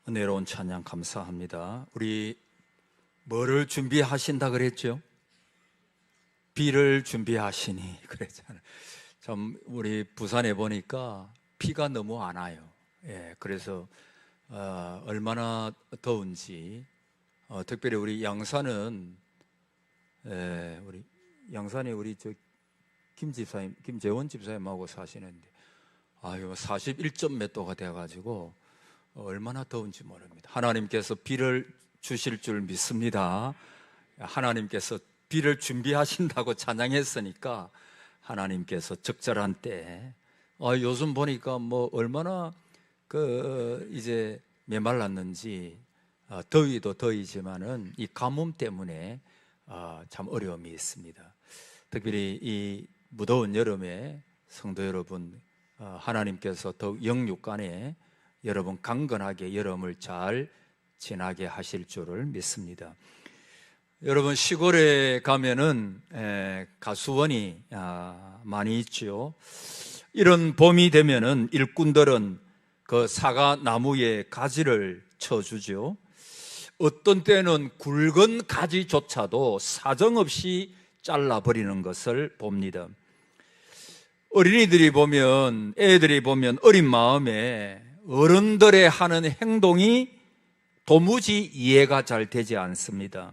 은혜로운 찬양 감사합니다. 우리 뭐를 준비하신다 그랬죠? 비를 준비하시니 그랬잖아요. 참 우리 부산에 보니까 비가 너무 안 와요. 그래서 얼마나 더운지 특별히 우리 양산은 우리 양산에 우리 김 집사님, 김재원 집사님하고 사시는데 41점 몇 도가 돼가지고 얼마나 더운지 모릅니다. 하나님께서 비를 주실 줄 믿습니다. 하나님께서 비를 준비하신다고 찬양했으니까 하나님께서 적절한 때 요즘 보니까 뭐 얼마나 이제 메말랐는지 더위도 더위지만은 이 가뭄 때문에 참 어려움이 있습니다. 특별히 이 무더운 여름에 성도 여러분 하나님께서 더욱 영육간에 여러분 강건하게 여름을 잘 지나게 하실 줄을 믿습니다. 여러분 시골에 가면은 가수원이 많이 있죠. 이런 봄이 되면은 일꾼들은 그 사과 나무에 가지를 쳐주죠. 어떤 때는 굵은 가지조차도 사정없이 잘라버리는 것을 봅니다. 어린이들이 보면, 애들이 보면 어린 마음에 어른들의 하는 행동이 도무지 이해가 잘 되지 않습니다.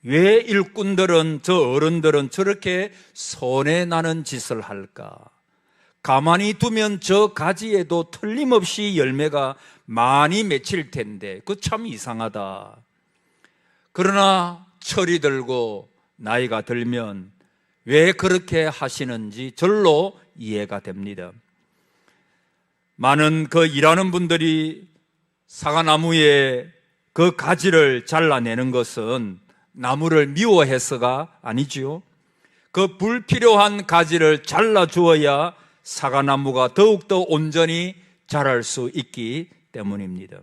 왜 일꾼들은, 저 어른들은 저렇게 손에 나는 짓을 할까? 가만히 두면 저 가지에도 틀림없이 열매가 많이 맺힐 텐데 그거 참 이상하다. 그러나 철이 들고 나이가 들면 왜 그렇게 하시는지 절로 이해가 됩니다. 많은 일하는 분들이 사과나무에 그 가지를 잘라내는 것은 나무를 미워해서가 아니지요. 그 불필요한 가지를 잘라주어야 사과나무가 더욱더 온전히 자랄 수 있기 때문입니다.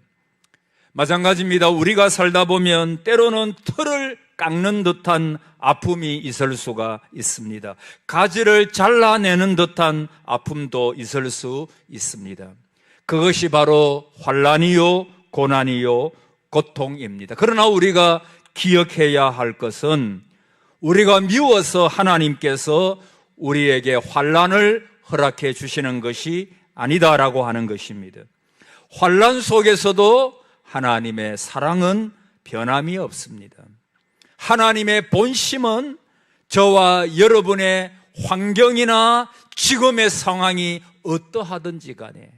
마찬가지입니다. 우리가 살다 보면 때로는 털을 깎는 듯한 아픔이 있을 수가 있습니다. 가지를 잘라내는 듯한 아픔도 있을 수 있습니다. 그것이 바로 환난이요, 고난이요, 고통입니다. 그러나 우리가 기억해야 할 것은 우리가 미워서 하나님께서 우리에게 환난을 허락해 주시는 것이 아니다라고 하는 것입니다. 환난 속에서도 하나님의 사랑은 변함이 없습니다. 하나님의 본심은 저와 여러분의 환경이나 지금의 상황이 어떠하든지 간에,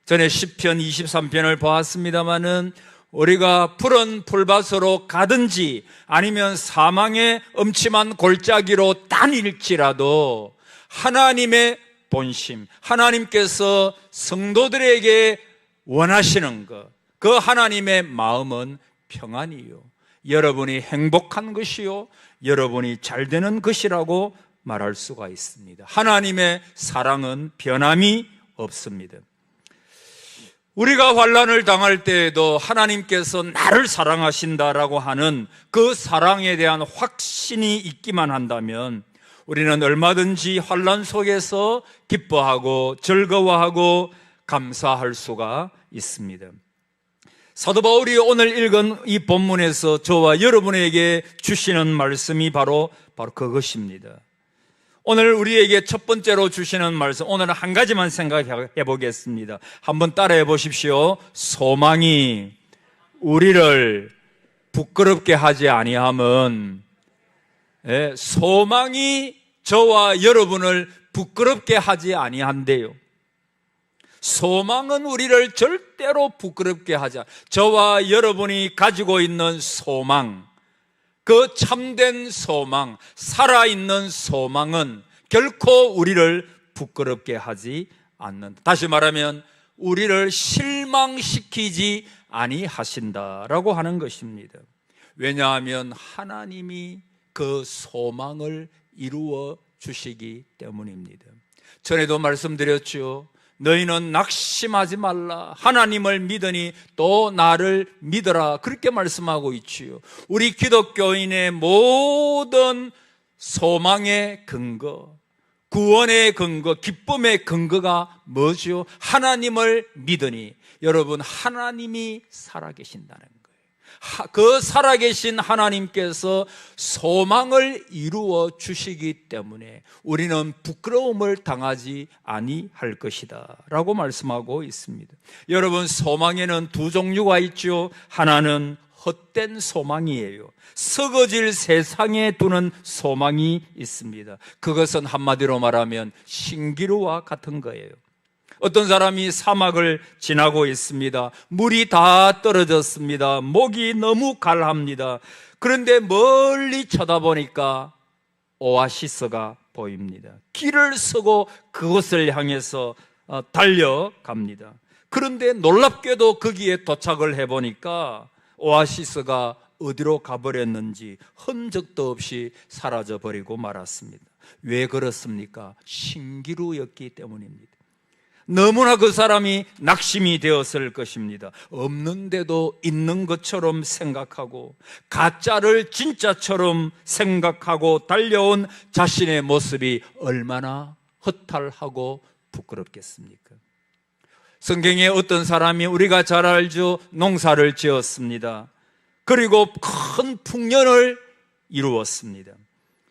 전에 시편 23편을 보았습니다마는 우리가 푸른 풀밭으로 가든지 아니면 사망의 음침한 골짜기로 다닐지라도 하나님의 본심, 하나님께서 성도들에게 원하시는 것, 그 하나님의 마음은 평안이요, 여러분이 행복한 것이요, 여러분이 잘 되는 것이라고 말할 수가 있습니다. 하나님의 사랑은 변함이 없습니다. 우리가 환난을 당할 때에도 하나님께서 나를 사랑하신다라고 하는 그 사랑에 대한 확신이 있기만 한다면 우리는 얼마든지 환난 속에서 기뻐하고 즐거워하고 감사할 수가 있습니다. 사도 바울이 오늘 읽은 이 본문에서 저와 여러분에게 주시는 말씀이 바로 그것입니다. 오늘 우리에게 첫 번째로 주시는 말씀, 오늘은 한 가지만 생각해 보겠습니다. 한번 따라해 보십시오. 소망이 우리를 부끄럽게 하지 아니함은, 소망이 저와 여러분을 부끄럽게 하지 아니한대요. 소망은 우리를 절대로 부끄럽게 하지 않아요. 저와 여러분이 가지고 있는 소망, 그 참된 소망, 살아있는 소망은 결코 우리를 부끄럽게 하지 않는다. 다시 말하면 우리를 실망시키지 아니하신다라고 하는 것입니다. 왜냐하면 하나님이 그 소망을 이루어 주시기 때문입니다. 전에도 말씀드렸죠. 너희는 낙심하지 말라. 하나님을 믿으니 또 나를 믿어라. 그렇게 말씀하고 있지요. 우리 기독교인의 모든 소망의 근거, 구원의 근거, 기쁨의 근거가 뭐죠? 하나님을 믿으니, 여러분, 하나님이 살아계신다는 거예요. 그 살아계신 하나님께서 소망을 이루어 주시기 때문에 우리는 부끄러움을 당하지 아니할 것이다 라고 말씀하고 있습니다. 여러분, 소망에는 두 종류가 있죠. 하나는 헛된 소망이에요. 썩어질 세상에 두는 소망이 있습니다. 그것은 한마디로 말하면 신기루와 같은 거예요. 어떤 사람이 사막을 지나고 있습니다. 물이 다 떨어졌습니다. 목이 너무 갈합니다. 그런데 멀리 쳐다보니까 오아시스가 보입니다. 길을 서고 그곳을 향해서 달려갑니다. 그런데 놀랍게도 거기에 도착을 해보니까 오아시스가 어디로 가버렸는지 흔적도 없이 사라져버리고 말았습니다. 왜 그렇습니까? 신기루였기 때문입니다. 너무나 그 사람이 낙심이 되었을 것입니다. 없는데도 있는 것처럼 생각하고 가짜를 진짜처럼 생각하고 달려온 자신의 모습이 얼마나 허탈하고 부끄럽겠습니까? 성경에 어떤 사람이 우리가 잘 알죠. 농사를 지었습니다. 그리고 큰 풍년을 이루었습니다.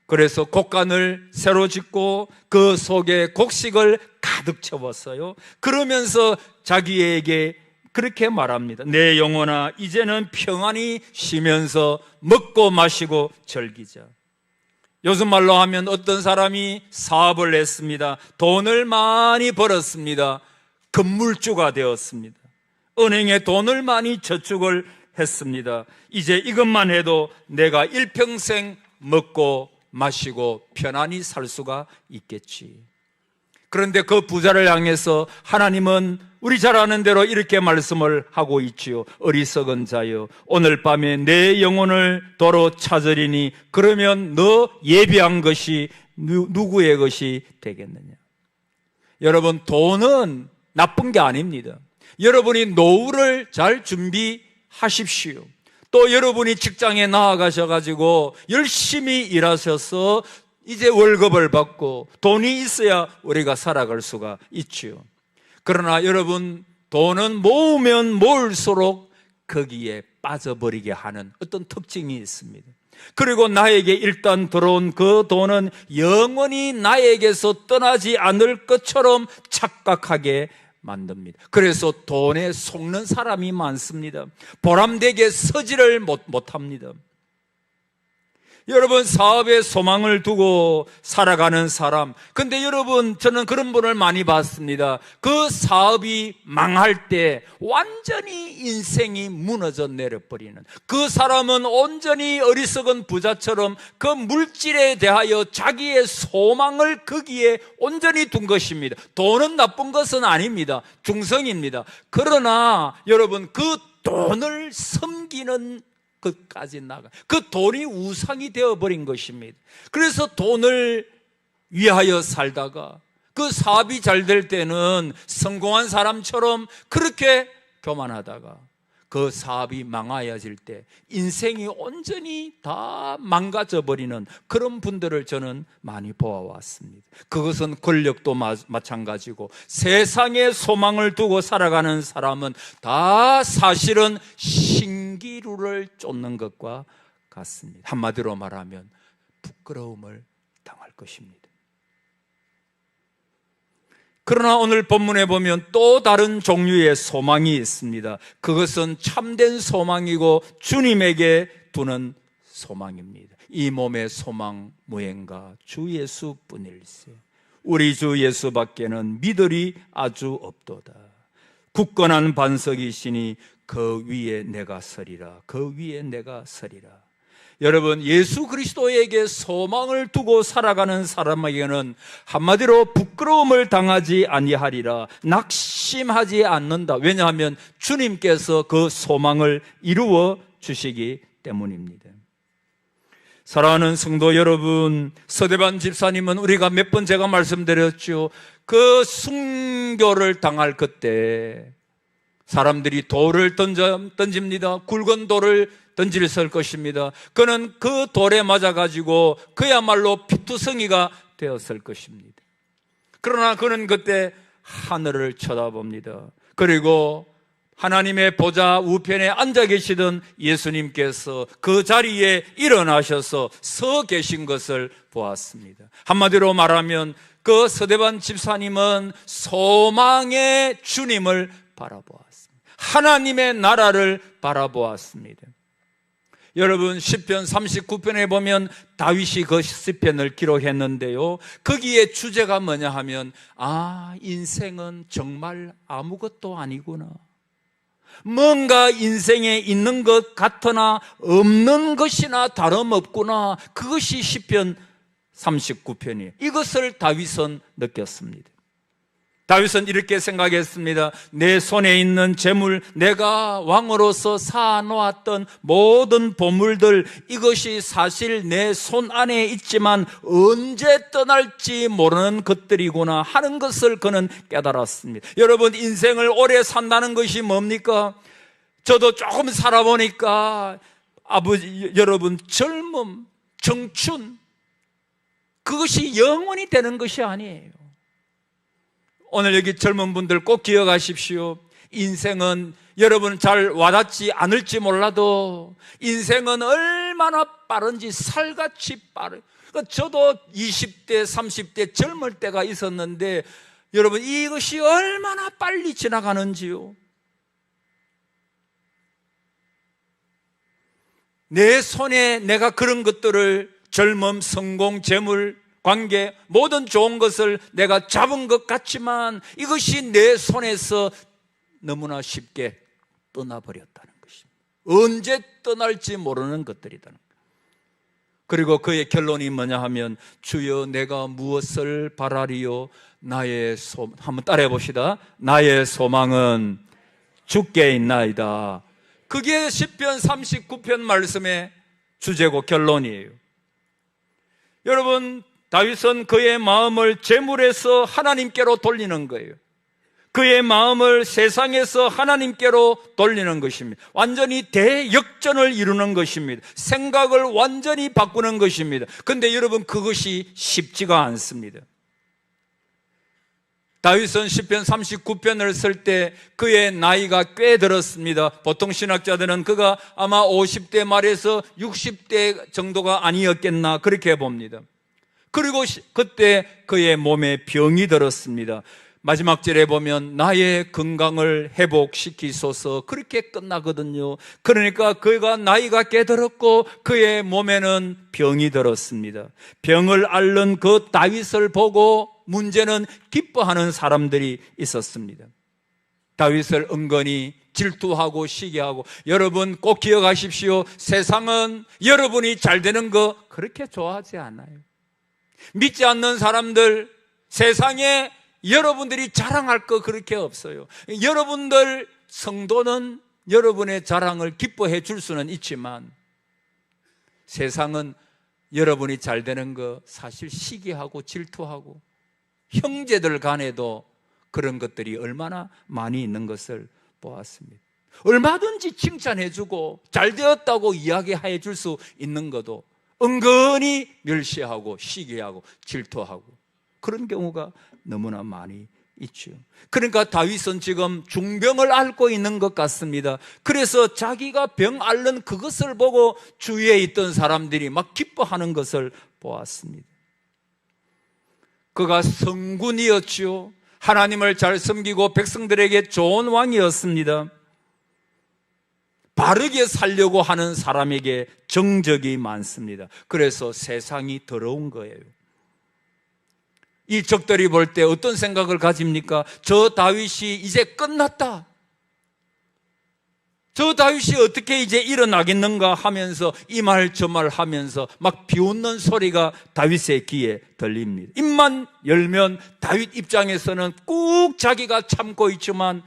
그래서 곡간을 새로 짓고 그 속에 곡식을 가득 채웠어요. 그러면서 자기에게 그렇게 말합니다. 내 영혼아, 이제는 평안히 쉬면서 먹고 마시고 즐기자. 요즘 말로 하면 어떤 사람이 사업을 했습니다. 돈을 많이 벌었습니다. 건물주가 되었습니다. 은행에 돈을 많이 저축을 했습니다. 이제 이것만 해도 내가 일평생 먹고 마시고 편안히 살 수가 있겠지. 그런데 그 부자를 향해서 하나님은 우리 잘 아는 대로 이렇게 말씀을 하고 있지요. 어리석은 자여, 오늘 밤에 내 영혼을 도로 찾으리니 그러면 너 예비한 것이 누구의 것이 되겠느냐. 여러분, 돈은 나쁜 게 아닙니다. 여러분이 노후를 잘 준비하십시오. 또 여러분이 직장에 나아가셔가지고 열심히 일하셔서 이제 월급을 받고 돈이 있어야 우리가 살아갈 수가 있죠. 그러나 여러분, 돈은 모으면 모을수록 거기에 빠져버리게 하는 어떤 특징이 있습니다. 그리고 나에게 일단 들어온 그 돈은 영원히 나에게서 떠나지 않을 것처럼 착각하게 만듭니다. 그래서 돈에 속는 사람이 많습니다. 보람되게 서지를 못합니다. 여러분, 사업에 소망을 두고 살아가는 사람, 근데 여러분, 저는 그런 분을 많이 봤습니다. 그 사업이 망할 때 완전히 인생이 무너져 내려버리는, 그 사람은 온전히 어리석은 부자처럼 그 물질에 대하여 자기의 소망을 거기에 온전히 둔 것입니다. 돈은 나쁜 것은 아닙니다. 중성입니다. 그러나 여러분, 그 돈을 섬기는 끝까지 나가. 그 돈이 우상이 되어버린 것입니다. 그래서 돈을 위하여 살다가 그 사업이 잘 될 때는 성공한 사람처럼 그렇게 교만하다가 그 사업이 망하여질 때 인생이 온전히 다 망가져버리는 그런 분들을 저는 많이 보아왔습니다. 그것은 권력도 마찬가지고 세상에 소망을 두고 살아가는 사람은 다 사실은 신기루를 쫓는 것과 같습니다. 한마디로 말하면 부끄러움을 당할 것입니다. 그러나 오늘 본문에 보면 또 다른 종류의 소망이 있습니다. 그것은 참된 소망이고 주님에게 두는 소망입니다. 이 몸의 소망 무언가 주 예수뿐일세. 우리 주 예수밖에는 믿으리 아주 없도다. 굳건한 반석이시니 그 위에 내가 서리라. 그 위에 내가 서리라. 여러분, 예수 그리스도에게 소망을 두고 살아가는 사람에게는 한마디로 부끄러움을 당하지 아니하리라. 낙심하지 않는다. 왜냐하면 주님께서 그 소망을 이루어 주시기 때문입니다. 사랑하는 성도 여러분, 서대반 집사님은 우리가 몇 번 제가 말씀드렸죠. 그 순교를 당할 그때 사람들이 돌을 던집니다. 굵은 돌을 던질 것입니다. 그는 그 돌에 맞아가지고 그야말로 피투성이가 되었을 것입니다. 그러나 그는 그때 하늘을 쳐다봅니다. 그리고 하나님의 보좌 우편에 앉아 계시던 예수님께서 그 자리에 일어나셔서 서 계신 것을 보았습니다. 한마디로 말하면 그 서대반 집사님은 소망의 주님을 바라보았습니다. 하나님의 나라를 바라보았습니다. 여러분, 시편 39편에 보면 다윗이 그 시편을 기록했는데요, 거기에 주제가 뭐냐 하면 인생은 정말 아무것도 아니구나, 뭔가 인생에 있는 것 같으나 없는 것이나 다름없구나, 그것이 시편 39편이에요. 이것을 다윗은 느꼈습니다. 다윗은 이렇게 생각했습니다. 내 손에 있는 재물, 내가 왕으로서 쌓아놓았던 모든 보물들, 이것이 사실 내 손 안에 있지만 언제 떠날지 모르는 것들이구나 하는 것을 그는 깨달았습니다. 여러분, 인생을 오래 산다는 것이 뭡니까? 저도 조금 살아보니까 여러분, 젊음, 청춘, 그것이 영원히 되는 것이 아니에요. 오늘 여기 젊은 분들 꼭 기억하십시오. 인생은 여러분 잘 와닿지 않을지 몰라도 인생은 얼마나 빠른지 살같이 빠르. 저도 20대, 30대 젊을 때가 있었는데 여러분, 이것이 얼마나 빨리 지나가는지요. 내 손에 내가 그런 것들을, 젊음, 성공, 재물, 관계, 모든 좋은 것을 내가 잡은 것 같지만 이것이 내 손에서 너무나 쉽게 떠나버렸다는 것입니다. 언제 떠날지 모르는 것들이다는 거예요. 그리고 그의 결론이 뭐냐 하면, 주여 내가 무엇을 바라리요? 한번 따라해 봅시다. 나의 소망은 주께 있나이다. 그게 시편 39편 말씀의 주제고 결론이에요. 여러분, 다윗은 그의 마음을 재물에서 하나님께로 돌리는 거예요. 그의 마음을 세상에서 하나님께로 돌리는 것입니다. 완전히 대역전을 이루는 것입니다. 생각을 완전히 바꾸는 것입니다. 그런데 여러분, 그것이 쉽지가 않습니다. 다윗은 시편 39편을 쓸 때 그의 나이가 꽤 들었습니다. 보통 신학자들은 그가 아마 50대 말에서 60대 정도가 아니었겠나 그렇게 봅니다. 그리고 그때 그의 몸에 병이 들었습니다. 마지막 절에 보면 나의 건강을 회복시키소서, 그렇게 끝나거든요. 그러니까 그가 나이가 꽤 들었고 그의 몸에는 병이 들었습니다. 병을 앓는 그 다윗을 보고 문제는 기뻐하는 사람들이 있었습니다. 다윗을 은근히 질투하고 시기하고. 여러분 꼭 기억하십시오. 세상은 여러분이 잘 되는 거 그렇게 좋아하지 않아요. 믿지 않는 사람들, 세상에 여러분들이 자랑할 거 그렇게 없어요. 여러분들 성도는 여러분의 자랑을 기뻐해 줄 수는 있지만 세상은 여러분이 잘 되는 거 사실 시기하고 질투하고, 형제들 간에도 그런 것들이 얼마나 많이 있는 것을 보았습니다. 얼마든지 칭찬해주고 잘 되었다고 이야기해 줄 수 있는 것도 은근히 멸시하고 시기하고 질투하고, 그런 경우가 너무나 많이 있죠. 그러니까 다윗은 지금 중병을 앓고 있는 것 같습니다. 그래서 자기가 병 앓는 그것을 보고 주위에 있던 사람들이 막 기뻐하는 것을 보았습니다. 그가 성군이었지요. 하나님을 잘 섬기고 백성들에게 좋은 왕이었습니다. 바르게 살려고 하는 사람에게 정적이 많습니다. 그래서 세상이 더러운 거예요. 이 적들이 볼 때 어떤 생각을 가집니까? 저 다윗이 이제 끝났다, 저 다윗이 어떻게 이제 일어나겠는가 하면서 이 말 저 말 하면서 막 비웃는 소리가 다윗의 귀에 들립니다. 입만 열면 다윗 입장에서는 꾹 자기가 참고 있지만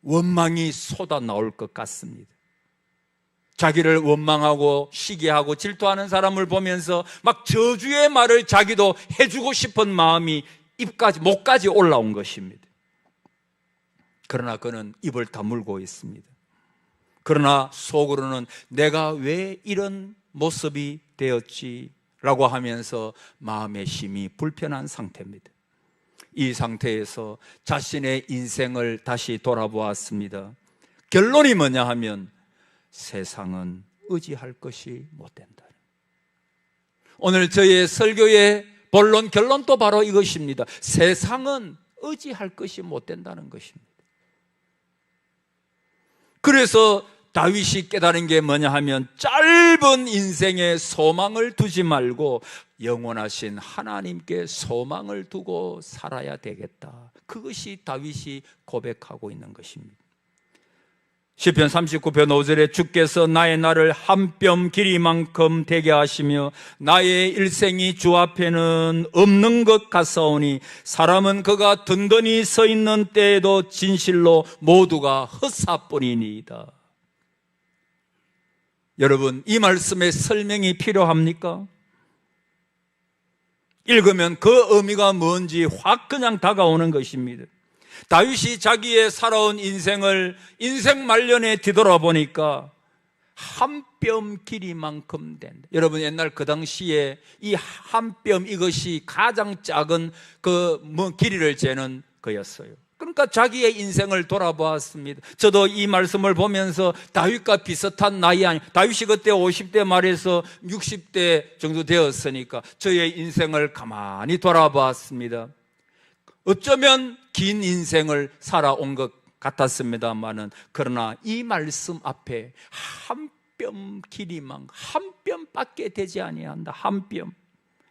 원망이 쏟아 나올 것 같습니다. 자기를 원망하고 시기하고 질투하는 사람을 보면서 막 저주의 말을 자기도 해주고 싶은 마음이 목까지 올라온 것입니다. 그러나 그는 입을 다물고 있습니다. 그러나 속으로는 내가 왜 이런 모습이 되었지? 라고 하면서 마음의 심이 불편한 상태입니다. 이 상태에서 자신의 인생을 다시 돌아보았습니다. 결론이 뭐냐 하면 세상은 의지할 것이 못 된다. 오늘 저의 설교의 본론 결론도 바로 이것입니다. 세상은 의지할 것이 못 된다는 것입니다. 그래서 다윗이 깨달은 게 뭐냐 하면 짧은 인생에 소망을 두지 말고 영원하신 하나님께 소망을 두고 살아야 되겠다. 그것이 다윗이 고백하고 있는 것입니다. 시편 39편 5절에 주께서 나의 날을 한 뼘 길이만큼 되게 하시며 나의 일생이 주 앞에는 없는 것 같사오니 사람은 그가 든든히 서 있는 때에도 진실로 모두가 헛사뿐이니이다. 여러분, 이 말씀에 설명이 필요합니까? 읽으면 그 의미가 뭔지 확 그냥 다가오는 것입니다. 다윗이 자기의 살아온 인생을 인생 말년에 뒤돌아보니까 한 뼘 길이만큼 된다. 여러분, 옛날 그 당시에 이 한 뼘 이것이 가장 작은 그 길이를 재는 거였어요. 그러니까 자기의 인생을 돌아보았습니다. 저도 이 말씀을 보면서 다윗과 비슷한 나이 아니, 다윗이 그때 50대 말에서 60대 정도 되었으니까 저의 인생을 가만히 돌아보았습니다. 어쩌면 긴 인생을 살아온 것 같았습니다만은, 그러나 이 말씀 앞에 한 뼘 길이만 한 뼘밖에 되지 아니한다. 한 뼘.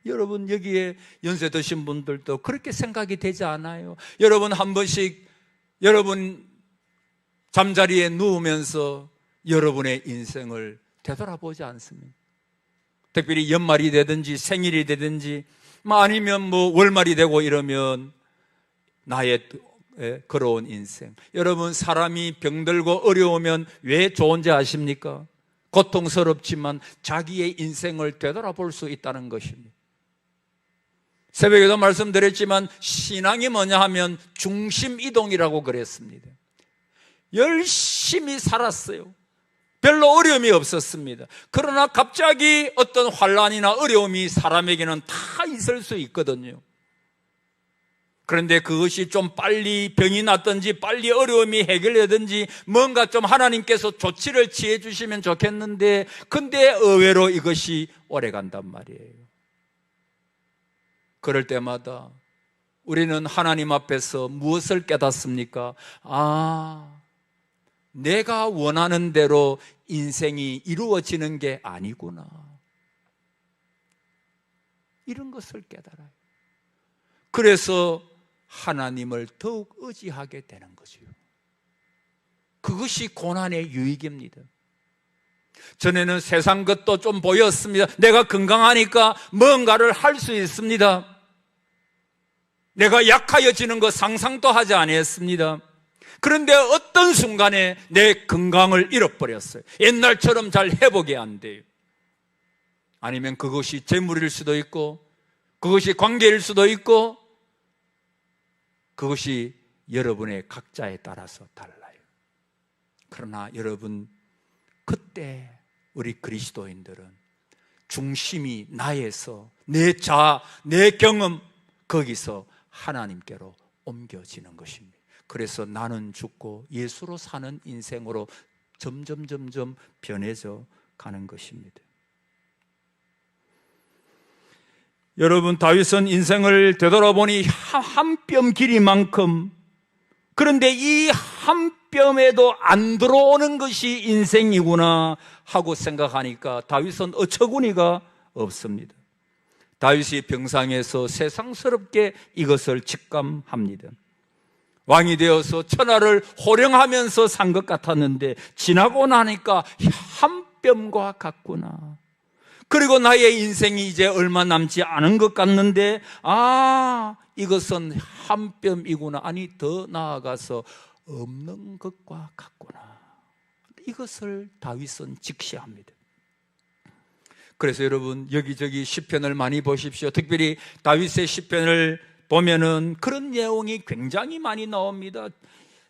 여러분, 여기에 연세 드신 분들도 그렇게 생각이 되지 않아요? 여러분, 한 번씩 여러분 잠자리에 누우면서 여러분의 인생을 되돌아보지 않습니까? 특별히 연말이 되든지 생일이 되든지 아니면 월말이 되고 이러면 나의 걸어온 인생. 여러분, 사람이 병들고 어려우면 왜 좋은지 아십니까? 고통스럽지만 자기의 인생을 되돌아볼 수 있다는 것입니다. 새벽에도 말씀드렸지만 신앙이 뭐냐 하면 중심이동이라고 그랬습니다. 열심히 살았어요. 별로 어려움이 없었습니다. 그러나 갑자기 어떤 환난이나 어려움이 사람에게는 다 있을 수 있거든요. 그런데 그것이 좀 빨리 병이 났든지 빨리 어려움이 해결되든지 뭔가 좀 하나님께서 조치를 취해 주시면 좋겠는데, 근데 의외로 이것이 오래 간단 말이에요. 그럴 때마다 우리는 하나님 앞에서 무엇을 깨닫습니까? 내가 원하는 대로 인생이 이루어지는 게 아니구나. 이런 것을 깨달아요. 그래서 하나님을 더욱 의지하게 되는 거죠. 그것이 고난의 유익입니다. 전에는 세상 것도 좀 보였습니다. 내가 건강하니까 뭔가를 할 수 있습니다. 내가 약해지는 거 상상도 하지 않았습니다. 그런데 어떤 순간에 내 건강을 잃어버렸어요. 옛날처럼 잘 회복이 안 돼요. 아니면 그것이 재물일 수도 있고, 그것이 관계일 수도 있고, 그것이 여러분의 각자에 따라서 달라요. 그러나 여러분, 그때 우리 그리스도인들은 중심이 나에서 내 자아, 내 경험, 거기서 하나님께로 옮겨지는 것입니다. 그래서 나는 죽고 예수로 사는 인생으로 점점 변해져 가는 것입니다. 여러분, 다윗은 인생을 되돌아보니 한 뼘 길이만큼, 그런데 이 한 뼘에도 안 들어오는 것이 인생이구나 하고 생각하니까 다윗은 어처구니가 없습니다. 다윗이 병상에서 세상스럽게 이것을 직감합니다. 왕이 되어서 천하를 호령하면서 산 것 같았는데 지나고 나니까 한 뼘과 같구나. 그리고 나의 인생이 이제 얼마 남지 않은 것 같는데 이것은 한 뼘이구나. 아니, 더 나아가서 없는 것과 같구나. 이것을 다윗은 직시합니다. 그래서 여러분, 여기저기 시편을 많이 보십시오. 특별히 다윗의 시편을 보면은 그런 내용이 굉장히 많이 나옵니다.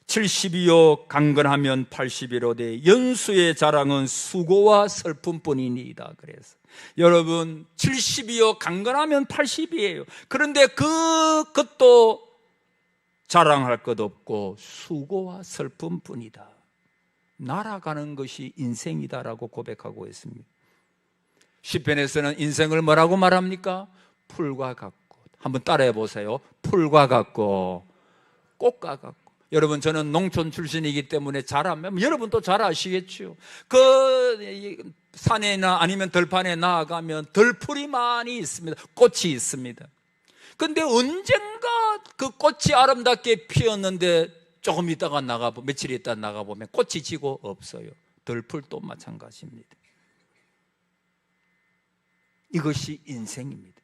72여 강건하면 81호되 연수의 자랑은 수고와 슬픔뿐이니이다. 그래서 여러분, 72여 강건하면 80이에요. 그런데 그것도 자랑할 것 없고 수고와 슬픔뿐이다. 날아가는 것이 인생이다라고 고백하고 있습니다. 시편에서는 인생을 뭐라고 말합니까? 풀과 같고. 한번 따라해 보세요. 풀과 같고 꽃과 같고. 여러분, 저는 농촌 출신이기 때문에 잘하면 여러분도 잘 아시겠죠. 그 산에나 아니면 들판에 나아가면 들풀이 많이 있습니다. 꽃이 있습니다. 근데 언젠가 그 꽃이 아름답게 피었는데 조금 있다가 며칠 있다가 나가보면 꽃이 지고 없어요. 들풀도 마찬가지입니다. 이것이 인생입니다.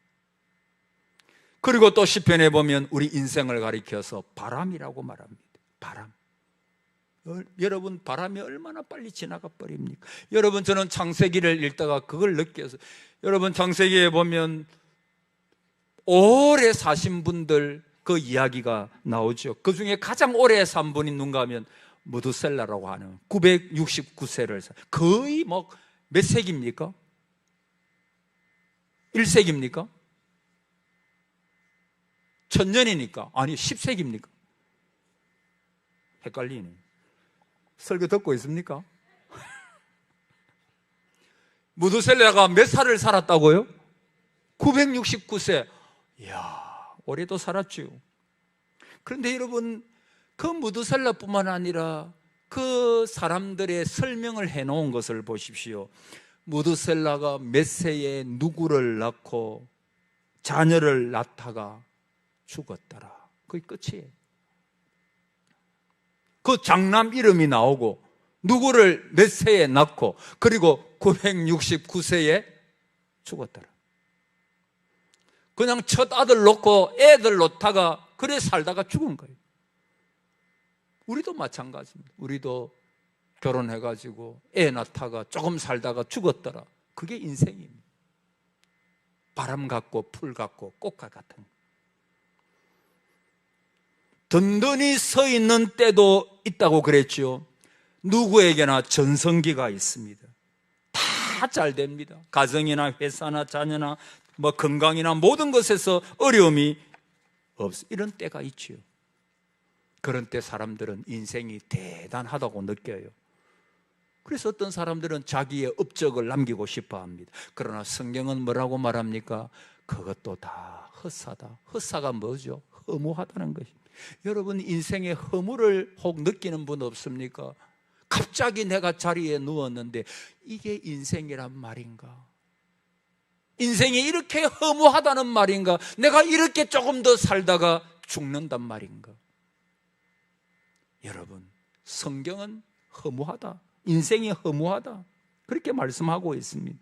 그리고 또 시편에 보면 우리 인생을 가리켜서 바람이라고 말합니다. 바람. 여러분, 바람이 얼마나 빨리 지나가 버립니까? 여러분, 저는 창세기를 읽다가 그걸 느껴서, 여러분, 창세기에 보면 오래 사신 분들 그 이야기가 나오죠. 그 중에 가장 오래 산 분이 누군가 하면 무드셀라라고 하는 969세를 거의 뭐 몇 세기입니까? 1세기입니까? 1000년이니까 아니 10세기입니까? 헷갈리네. 설교 듣고 있습니까? 무드셀라가 몇 살을 살았다고요? 969세. 이야, 오래도 살았죠. 그런데 여러분, 그 무드셀라뿐만 아니라 그 사람들의 설명을 해놓은 것을 보십시오. 무드셀라가 몇 세에 누구를 낳고 자녀를 낳다가 죽었더라. 그게 끝이에요. 그 장남 이름이 나오고 누구를 몇 세에 낳고 그리고 969세에 죽었더라. 그냥 첫 아들 놓고 애들 놓다가 그래 살다가 죽은 거예요. 우리도 마찬가지입니다. 우리도 결혼해가지고 애 낳다가 조금 살다가 죽었더라. 그게 인생입니다. 바람 같고 풀 같고 꽃과 같은 거. 든든히 서 있는 때도 있다고 그랬죠. 누구에게나 전성기가 있습니다. 다 잘 됩니다. 가정이나 회사나 자녀나 뭐 건강이나 모든 것에서 어려움이 없어. 이런 때가 있죠. 그런 때 사람들은 인생이 대단하다고 느껴요. 그래서 어떤 사람들은 자기의 업적을 남기고 싶어 합니다. 그러나 성경은 뭐라고 말합니까? 그것도 다 헛사다. 헛사가 뭐죠? 허무하다는 것입니다. 여러분, 인생의 허무를 혹 느끼는 분 없습니까? 갑자기 내가 자리에 누웠는데 이게 인생이란 말인가? 인생이 이렇게 허무하다는 말인가? 내가 이렇게 조금 더 살다가 죽는단 말인가? 여러분, 성경은 허무하다. 인생이 허무하다. 그렇게 말씀하고 있습니다.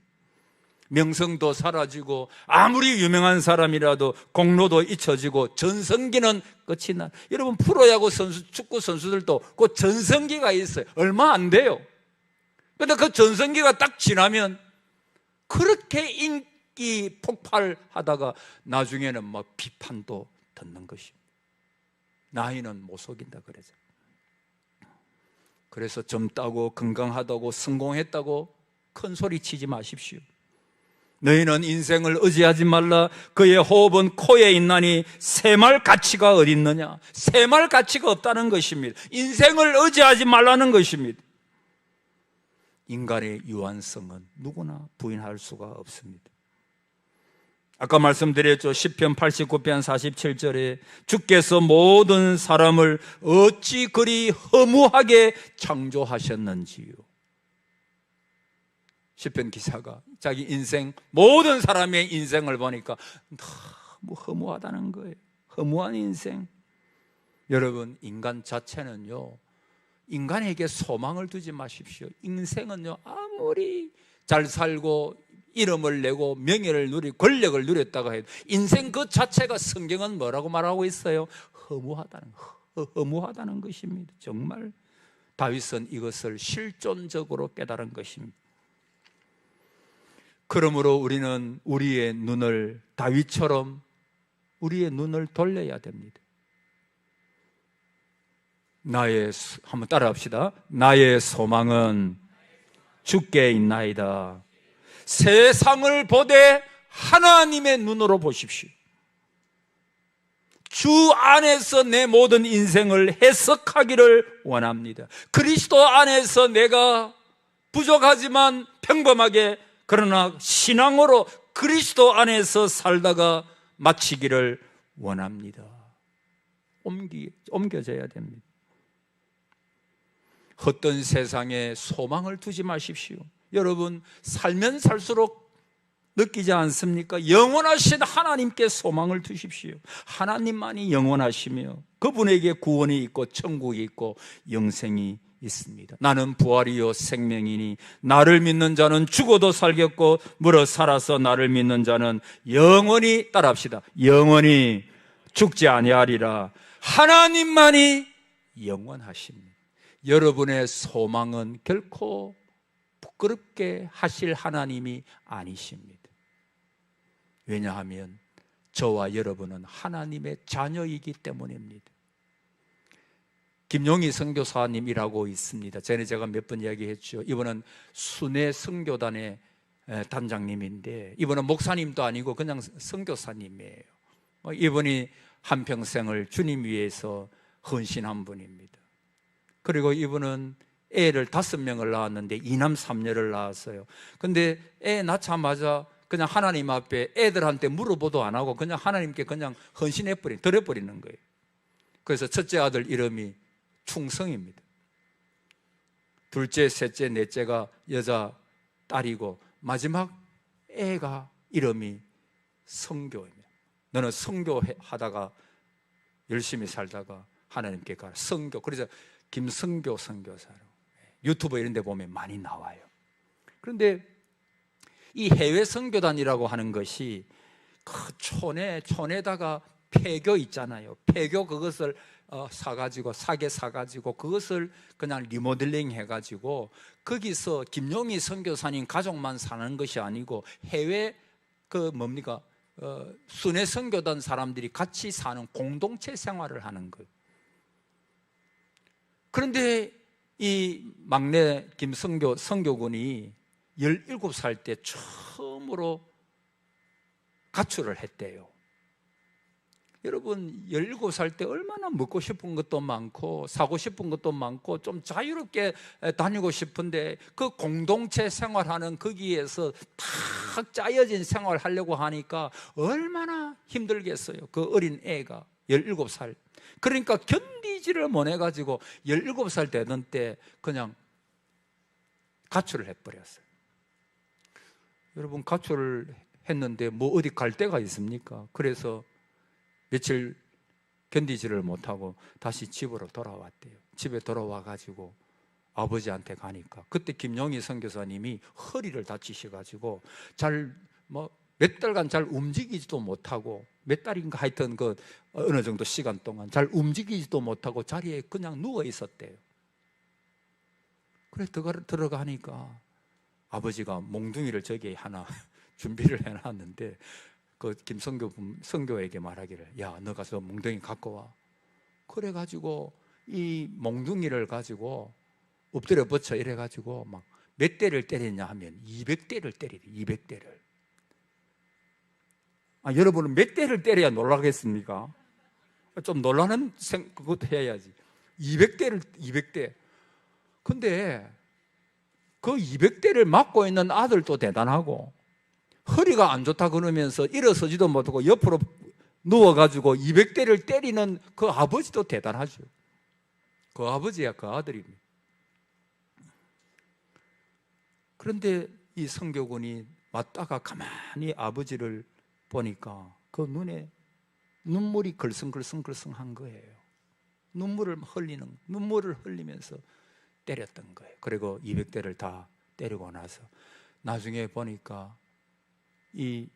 명성도 사라지고 아무리 유명한 사람이라도 공로도 잊혀지고 전성기는 끝이 나. 여러분, 프로야구 선수, 축구 선수들도 그 전성기가 있어요. 얼마 안 돼요. 그런데 그 전성기가 딱 지나면 그렇게 인기 폭발하다가 나중에는 뭐 비판도 듣는 것입니다. 나이는 못 속인다 그래서. 그래서 젊다고 건강하다고 성공했다고 큰 소리 치지 마십시오. 너희는 인생을 의지하지 말라. 그의 호흡은 코에 있나니 샘할 가치가 어디 있느냐? 샘할 가치가 없다는 것입니다. 인생을 의지하지 말라는 것입니다. 인간의 유한성은 누구나 부인할 수가 없습니다. 아까 말씀드렸죠. 시편 89편 47절에 주께서 모든 사람을 어찌 그리 허무하게 창조하셨는지요. 시편 기사가 자기 인생, 모든 사람의 인생을 보니까 너무 허무하다는 거예요. 허무한 인생. 여러분, 인간 자체는요, 인간에게 소망을 두지 마십시오. 인생은요, 아무리 잘 살고 이름을 내고 명예를 누리고 권력을 누렸다가 해도 인생 그 자체가 성경은 뭐라고 말하고 있어요? 허무하다는 것입니다. 정말 다윗은 이것을 실존적으로 깨달은 것입니다. 그러므로 우리는 우리의 눈을 다윗처럼 우리의 눈을 돌려야 됩니다. 한번 따라합시다. 나의 소망은 주께 있나이다. 세상을 보되 하나님의 눈으로 보십시오. 주 안에서 내 모든 인생을 해석하기를 원합니다. 그리스도 안에서 내가 부족하지만 평범하게, 그러나 신앙으로 그리스도 안에서 살다가 마치기를 원합니다. 옮겨져야 됩니다. 헛된 세상에 소망을 두지 마십시오. 여러분, 살면 살수록 느끼지 않습니까? 영원하신 하나님께 소망을 두십시오. 하나님만이 영원하시며 그분에게 구원이 있고 천국이 있고 영생이 있습니다. 나는 부활이요 생명이니 나를 믿는 자는 죽어도 살겠고 물어 살아서 나를 믿는 자는 영원히, 따라합시다, 영원히 죽지 아니하리라. 하나님만이 영원하십니다. 여러분의 소망은 결코 부끄럽게 하실 하나님이 아니십니다. 왜냐하면 저와 여러분은 하나님의 자녀이기 때문입니다. 김용희 선교사님이라고 있습니다. 전에 제가 몇 번 이야기했죠. 이분은 순회 선교단의 단장님인데, 이분은 목사님도 아니고 그냥 선교사님이에요. 이분이 한평생을 주님 위해서 헌신한 분입니다. 그리고 이분은 애를 5명을 낳았는데 2남 3녀를 낳았어요. 근데 애 낳자마자 그냥 하나님 앞에 애들한테 물어보도 안 하고 그냥 하나님께 그냥 드려버리는 거예요. 그래서 첫째 아들 이름이 충성입니다. 둘째, 셋째, 넷째가 여자 딸이고 마지막 애가 이름이 성교입니다. 너는 성교하다가 열심히 살다가 하나님께 가라. 성교. 그래서 김성교 선교사로 유튜브 이런 데 보면 많이 나와요. 그런데 이 해외 선교단이라고 하는 것이 그 촌에다가 폐교 있잖아요. 폐교 그것을 싸게 사가지고 그것을 그냥 리모델링 해가지고 거기서 김용희 선교사님 가족만 사는 것이 아니고 해외 순회 선교단 사람들이 같이 사는 공동체 생활을 하는 거예요. 그런데 이 막내 선교군이 17살 때 처음으로 가출을 했대요. 여러분, 17살 때 얼마나 먹고 싶은 것도 많고 사고 싶은 것도 많고 좀 자유롭게 다니고 싶은데 그 공동체 생활하는 거기에서 탁 짜여진 생활을 하려고 하니까 얼마나 힘들겠어요. 그 어린 애가 17살. 그러니까 견디지를 못해가지고 17살 되던 때 그냥 가출을 해버렸어요. 여러분, 가출을 했는데 뭐 어디 갈 데가 있습니까? 그래서 며칠 견디지를 못하고 다시 집으로 돌아왔대요. 집에 돌아와가지고 아버지한테 가니까 그때 김용희 선교사님이 허리를 다치셔가지고 몇 달간 잘 움직이지도 못하고, 몇 달인가 하여튼 어느 정도 시간 동안 잘 움직이지도 못하고 자리에 그냥 누워 있었대요. 그래 들어가니까 아버지가 몽둥이를 저기 하나 준비를 해놨는데 그 선교에게 말하기를, 야, 너 가서 몽둥이 갖고 와. 그래가지고 이 몽둥이를 가지고 엎드려 버쳐 이래가지고 막 몇 대를 때리냐 하면 200대를 때리래. 200대를. 여러분은 몇 대를 때려야 놀라겠습니까? 좀 놀라는 그것도 해야지. 200대. 근데 그 200대를 맞고 있는 아들도 대단하고, 허리가 안 좋다 그러면서 일어서지도 못하고 옆으로 누워가지고 200대를 때리는 그 아버지도 대단하죠. 그 아버지야 그 아들입니다. 그런데 이 선교군이 왔다가 가만히 아버지를 보니까 그 눈에 눈물이 글썽글썽한 거예요. 눈물을 흘리면서 때렸던 거예요. 그리고 200대를 다 때리고 나서 나중에 보니까 이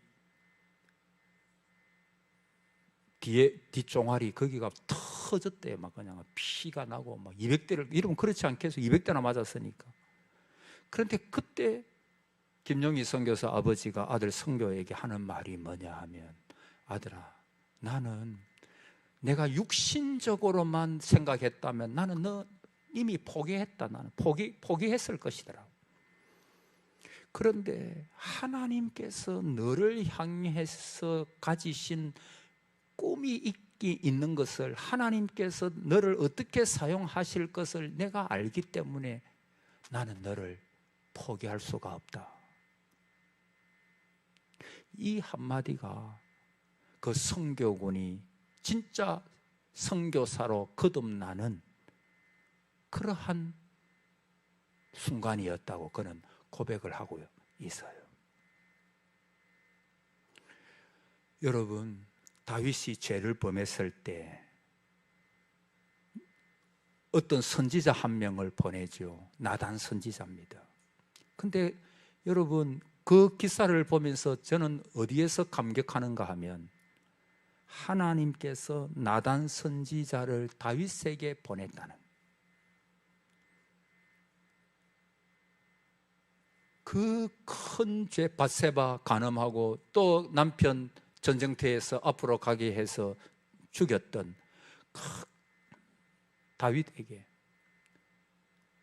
뒷종아리 거기가 터졌대요. 막 그냥 피가 나고 막 200대를, 이러면 그렇지 않겠어? 200대나 맞았으니까. 그런데 그때 김용희 선교사 아버지가 아들 성교에게 하는 말이 뭐냐 하면, 아들아, 나는 내가 육신적으로만 생각했다면 나는 너 이미 포기했다. 나는 포기했을 것이더라. 그런데 하나님께서 너를 향해서 가지신 꿈이 계획이 있는 것을, 하나님께서 너를 어떻게 사용하실 것을 내가 알기 때문에 나는 너를 포기할 수가 없다. 이 한마디가 그 선교군이 진짜 선교사로 거듭나는 그러한 순간이었다고 그는 고백을 하고 있어요. 여러분, 다윗이 죄를 범했을 때 어떤 선지자 한 명을 보내죠. 나단 선지자입니다. 근데 여러분, 그 기사를 보면서 저는 어디에서 감격하는가 하면 하나님께서 나단 선지자를 다윗에게 보냈다는, 그 큰 죄, 밧세바 간음하고 또 남편 전쟁터에서 앞으로 가게 해서 죽였던 다윗에게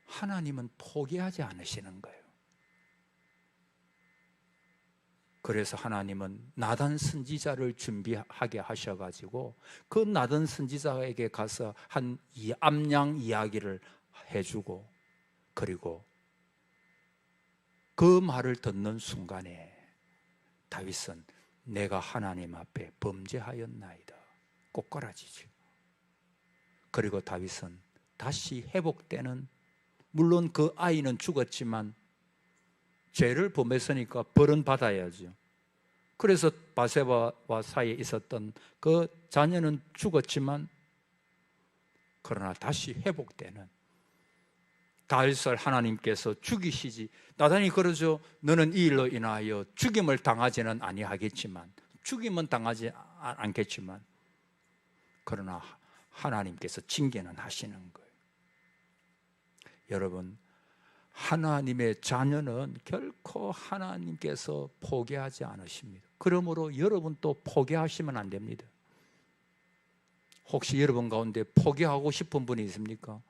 하나님은 포기하지 않으시는 거예요. 그래서 하나님은 나단 선지자를 준비하게 하셔가지고 그 나단 선지자에게 가서 한 암양 이야기를 해주고, 그리고 그 말을 듣는 순간에 다윗은 내가 하나님 앞에 범죄하였나이다 꼬꾸라지죠. 그리고 다윗은 다시 회복되는, 물론 그 아이는 죽었지만 죄를 범했으니까 벌은 받아야죠. 그래서 밧세바와 사이에 있었던 그 자녀는 죽었지만 그러나 다시 회복되는, 다윗을 하나님께서 죽이시지, 나단이 그러죠. 너는 이 일로 인하여 죽임을 당하지는 아니하겠지만, 죽임은 당하지 않겠지만 그러나 하나님께서 징계는 하시는 거예요. 여러분, 하나님의 자녀는 결코 하나님께서 포기하지 않으십니다. 그러므로 여러분도 포기하시면 안 됩니다. 혹시 여러분 가운데 포기하고 싶은 분이 있습니까?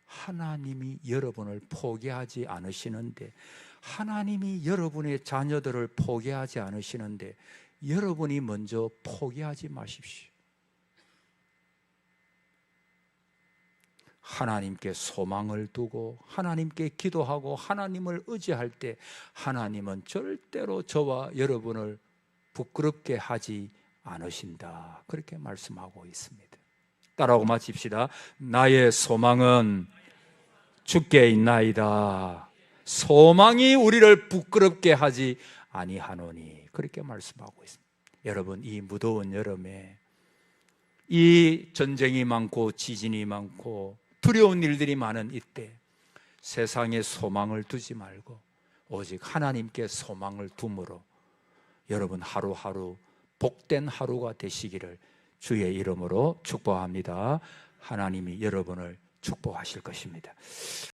하나님이 여러분을 포기하지 않으시는데, 하나님이 여러분의 자녀들을 포기하지 않으시는데 여러분이 먼저 포기하지 마십시오. 하나님께 소망을 두고 하나님께 기도하고 하나님을 의지할 때 하나님은 절대로 저와 여러분을 부끄럽게 하지 않으신다, 그렇게 말씀하고 있습니다. 따라하고 마칩시다. 나의 소망은 주께 있나이다. 소망이 우리를 부끄럽게 하지 아니하노니, 그렇게 말씀하고 있습니다. 여러분, 이 무더운 여름에 이 전쟁이 많고 지진이 많고 두려운 일들이 많은 이때 세상에 소망을 두지 말고 오직 하나님께 소망을 둠으로 여러분 하루하루 복된 하루가 되시기를 주의 이름으로 축복합니다. 하나님이 여러분을 축복하실 것입니다.